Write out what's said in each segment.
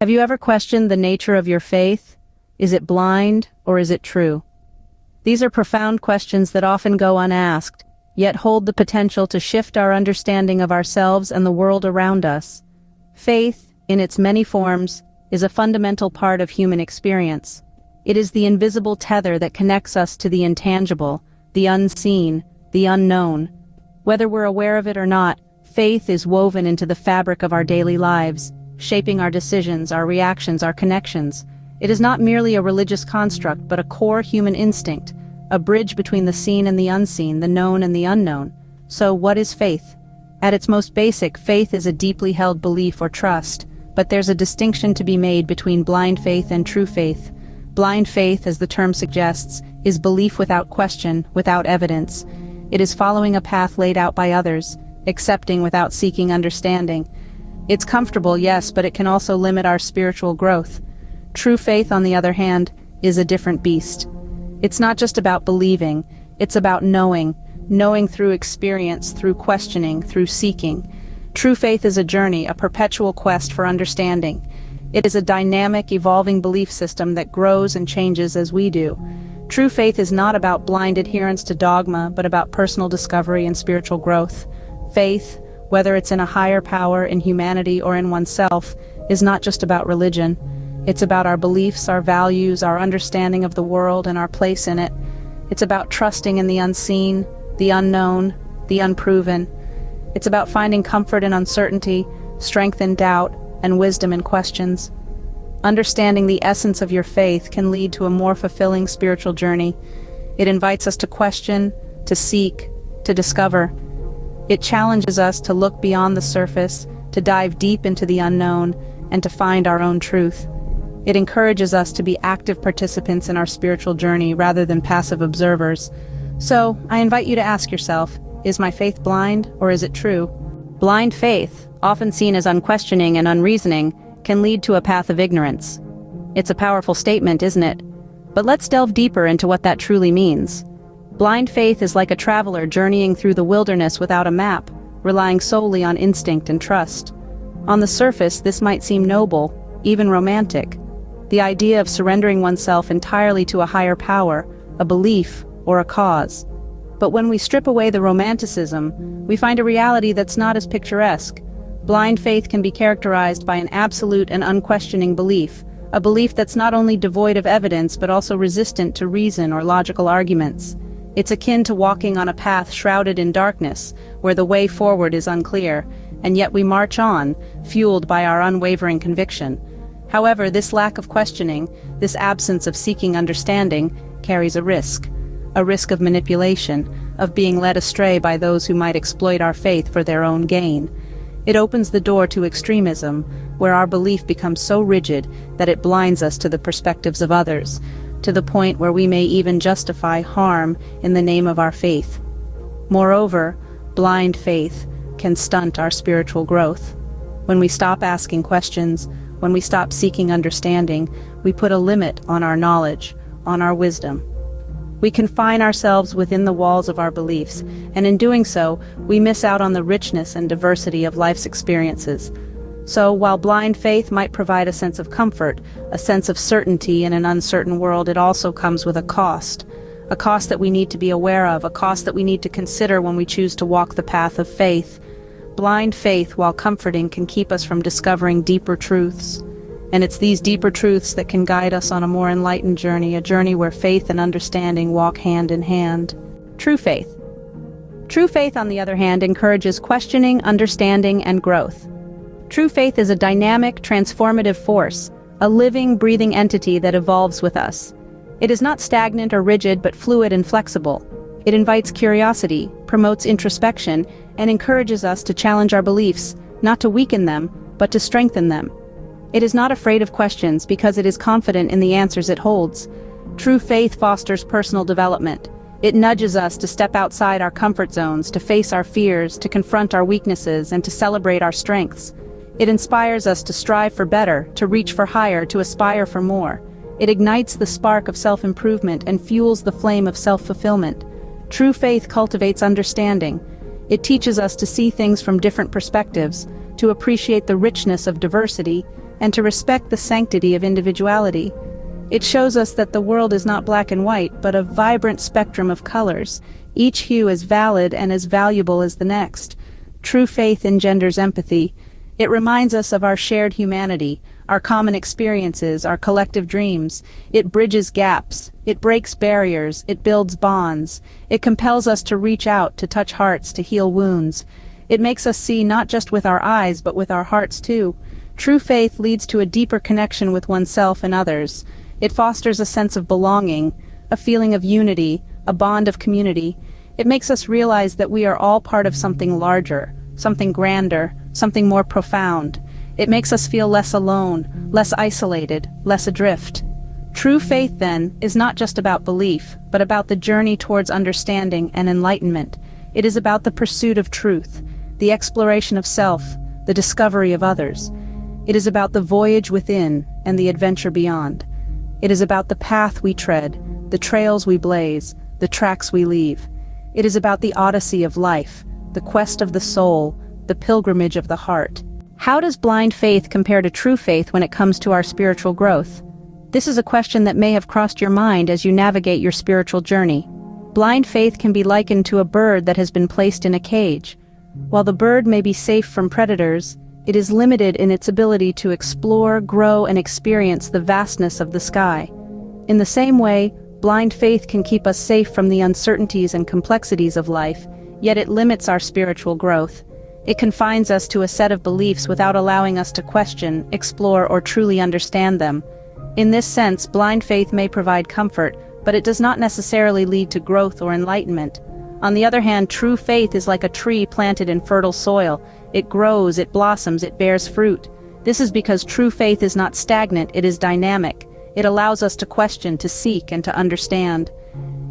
Have you ever questioned the nature of your faith? Is it blind or is it true? These are profound questions that often go unasked, yet hold the potential to shift our understanding of ourselves and the world around us. Faith, in its many forms, is a fundamental part of human experience. It is the invisible tether that connects us to the intangible, the unseen, the unknown. Whether we're aware of it or not, faith is woven into the fabric of our daily lives, shaping our decisions, our reactions, our connections. It is not merely a religious construct, but a core human instinct, a bridge between the seen and the unseen, the known and the unknown. So, what is faith? At its most basic, faith is a deeply held belief or trust, but there's a distinction to be made between blind faith and true faith. Blind faith, as the term suggests, is belief without question, without evidence. It is following a path laid out by others, accepting without seeking understanding. It's comfortable, yes, but it can also limit our spiritual growth. True faith, on the other hand, is a different beast. It's not just about believing, it's about knowing through experience, through questioning, through seeking. True faith is a journey, a perpetual quest for understanding. It is a dynamic, evolving belief system that grows and changes as we do. True faith is not about blind adherence to dogma, but about personal discovery and spiritual growth. Faith, whether it's in a higher power, in humanity, or in oneself, is not just about religion. It's about our beliefs, our values, our understanding of the world, and our place in it. It's about trusting in the unseen, the unknown, the unproven. It's about finding comfort in uncertainty, strength in doubt, and wisdom in questions. Understanding the essence of your faith can lead to a more fulfilling spiritual journey. It invites us to question, to seek, to discover. It challenges us to look beyond the surface, to dive deep into the unknown, and to find our own truth. It encourages us to be active participants in our spiritual journey rather than passive observers. So, I invite you to ask yourself, is my faith blind or is it true? Blind faith, often seen as unquestioning and unreasoning, can lead to a path of ignorance. It's a powerful statement, isn't it? But let's delve deeper into what that truly means. Blind faith is like a traveler journeying through the wilderness without a map, relying solely on instinct and trust. On the surface, this might seem noble, even romantic. The idea of surrendering oneself entirely to a higher power, a belief, or a cause. But when we strip away the romanticism, we find a reality that's not as picturesque. Blind faith can be characterized by an absolute and unquestioning belief, a belief that's not only devoid of evidence but also resistant to reason or logical arguments. It's akin to walking on a path shrouded in darkness, where the way forward is unclear, and yet we march on, fueled by our unwavering conviction. However, this lack of questioning, this absence of seeking understanding, carries a risk of manipulation, of being led astray by those who might exploit our faith for their own gain. It opens the door to extremism, where our belief becomes so rigid that it blinds us to the perspectives of others, to the point where we may even justify harm in the name of our faith. Moreover, blind faith can stunt our spiritual growth. When we stop asking questions, when we stop seeking understanding, we put a limit on our knowledge, on our wisdom. We confine ourselves within the walls of our beliefs, and in doing so, we miss out on the richness and diversity of life's experiences. So, while blind faith might provide a sense of comfort, a sense of certainty in an uncertain world, it also comes with a cost that we need to be aware of, a cost that we need to consider when we choose to walk the path of faith. Blind faith, while comforting, can keep us from discovering deeper truths. And it's these deeper truths that can guide us on a more enlightened journey, a journey where faith and understanding walk hand in hand. True faith. True faith, on the other hand, encourages questioning, understanding, and growth. True faith is a dynamic, transformative force, a living, breathing entity that evolves with us. It is not stagnant or rigid, but fluid and flexible. It invites curiosity, promotes introspection, and encourages us to challenge our beliefs, not to weaken them, but to strengthen them. It is not afraid of questions because it is confident in the answers it holds. True faith fosters personal development. It nudges us to step outside our comfort zones, to face our fears, to confront our weaknesses, and to celebrate our strengths. It inspires us to strive for better, to reach for higher, to aspire for more. It ignites the spark of self-improvement and fuels the flame of self-fulfillment. True faith cultivates understanding. It teaches us to see things from different perspectives, to appreciate the richness of diversity, and to respect the sanctity of individuality. It shows us that the world is not black and white, but a vibrant spectrum of colors, each hue as valid and as valuable as the next. True faith engenders empathy. It reminds us of our shared humanity, our common experiences, our collective dreams. It bridges gaps, it breaks barriers, it builds bonds. It compels us to reach out, to touch hearts, to heal wounds. It makes us see not just with our eyes, but with our hearts too. True faith leads to a deeper connection with oneself and others. It fosters a sense of belonging, a feeling of unity, a bond of community. It makes us realize that we are all part of something larger, something grander, something more profound. It makes us feel less alone, less isolated, less adrift. True faith, then, is not just about belief, but about the journey towards understanding and enlightenment. It is about the pursuit of truth, the exploration of self, the discovery of others. It is about the voyage within and the adventure beyond. It is about the path we tread, the trails we blaze, the tracks we leave. It is about the odyssey of life, the quest of the soul, the pilgrimage of the heart. How does blind faith compare to true faith when it comes to our spiritual growth? This is a question that may have crossed your mind as you navigate your spiritual journey. Blind faith can be likened to a bird that has been placed in a cage. While the bird may be safe from predators, it is limited in its ability to explore, grow, and experience the vastness of the sky. In the same way, blind faith can keep us safe from the uncertainties and complexities of life, yet it limits our spiritual growth. It confines us to a set of beliefs without allowing us to question, explore, or truly understand them. In this sense, blind faith may provide comfort, but it does not necessarily lead to growth or enlightenment. On the other hand, true faith is like a tree planted in fertile soil. It grows, it blossoms, it bears fruit. This is because true faith is not stagnant, it is dynamic. It allows us to question, to seek, and to understand.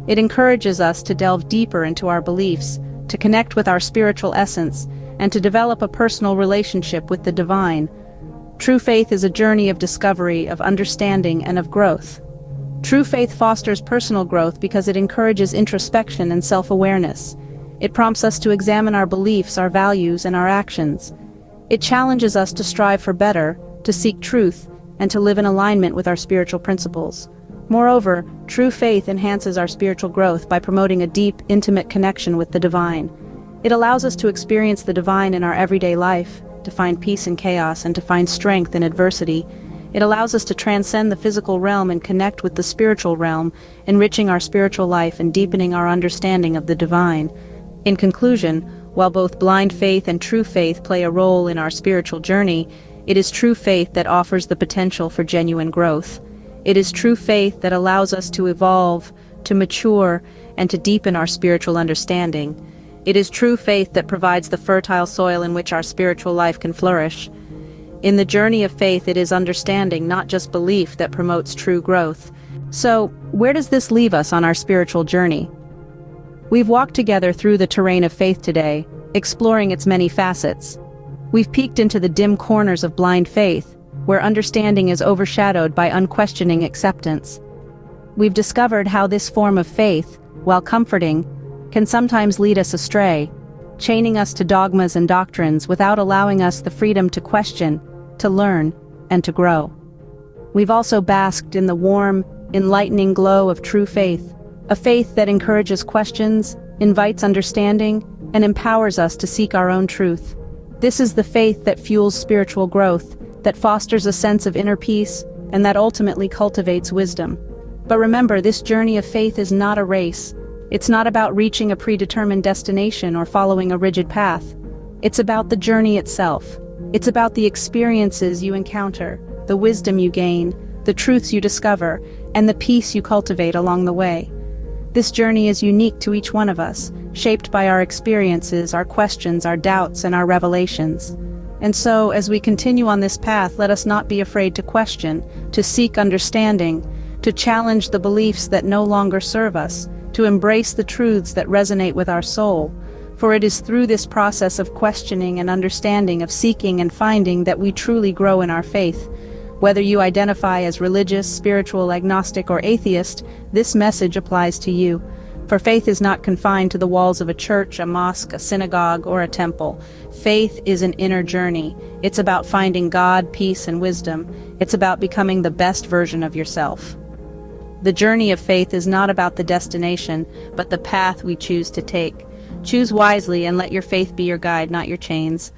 It encourages us to delve deeper into our beliefs, to connect with our spiritual essence, and to develop a personal relationship with the divine. True faith is a journey of discovery, of understanding, and of growth. True faith fosters personal growth because it encourages introspection and self-awareness. It prompts us to examine our beliefs, our values, and our actions. It challenges us to strive for better, to seek truth, and to live in alignment with our spiritual principles. Moreover, true faith enhances our spiritual growth by promoting a deep, intimate connection with the divine. It allows us to experience the divine in our everyday life, to find peace in chaos, and to find strength in adversity. It allows us to transcend the physical realm and connect with the spiritual realm, enriching our spiritual life and deepening our understanding of the divine. In conclusion, while both blind faith and true faith play a role in our spiritual journey, it is true faith that offers the potential for genuine growth. It is true faith that allows us to evolve, to mature, and to deepen our spiritual understanding. It is true faith that provides the fertile soil in which our spiritual life can flourish. In the journey of faith, it is understanding, not just belief, that promotes true growth. So, where does this leave us on our spiritual journey? We've walked together through the terrain of faith today, exploring its many facets. We've peeked into the dim corners of blind faith, where understanding is overshadowed by unquestioning acceptance. We've discovered how this form of faith, while comforting, can sometimes lead us astray, chaining us to dogmas and doctrines without allowing us the freedom to question, to learn, and to grow. We've also basked in the warm, enlightening glow of true faith, a faith that encourages questions, invites understanding, and empowers us to seek our own truth. This is the faith that fuels spiritual growth, that fosters a sense of inner peace, and that ultimately cultivates wisdom. But remember, this journey of faith is not a race. It's not about reaching a predetermined destination or following a rigid path. It's about the journey itself. It's about the experiences you encounter, the wisdom you gain, the truths you discover, and the peace you cultivate along the way. This journey is unique to each one of us, shaped by our experiences, our questions, our doubts, and our revelations. And so, as we continue on this path, let us not be afraid to question, to seek understanding, to challenge the beliefs that no longer serve us, to embrace the truths that resonate with our soul. For it is through this process of questioning and understanding, of seeking and finding, that we truly grow in our faith. Whether you identify as religious, spiritual, agnostic, or atheist, this message applies to you. For faith is not confined to the walls of a church, a mosque, a synagogue, or a temple. Faith is an inner journey. It's about finding God, peace, and wisdom. It's about becoming the best version of yourself. The journey of faith is not about the destination, but the path we choose to take. Choose wisely and let your faith be your guide, not your chains.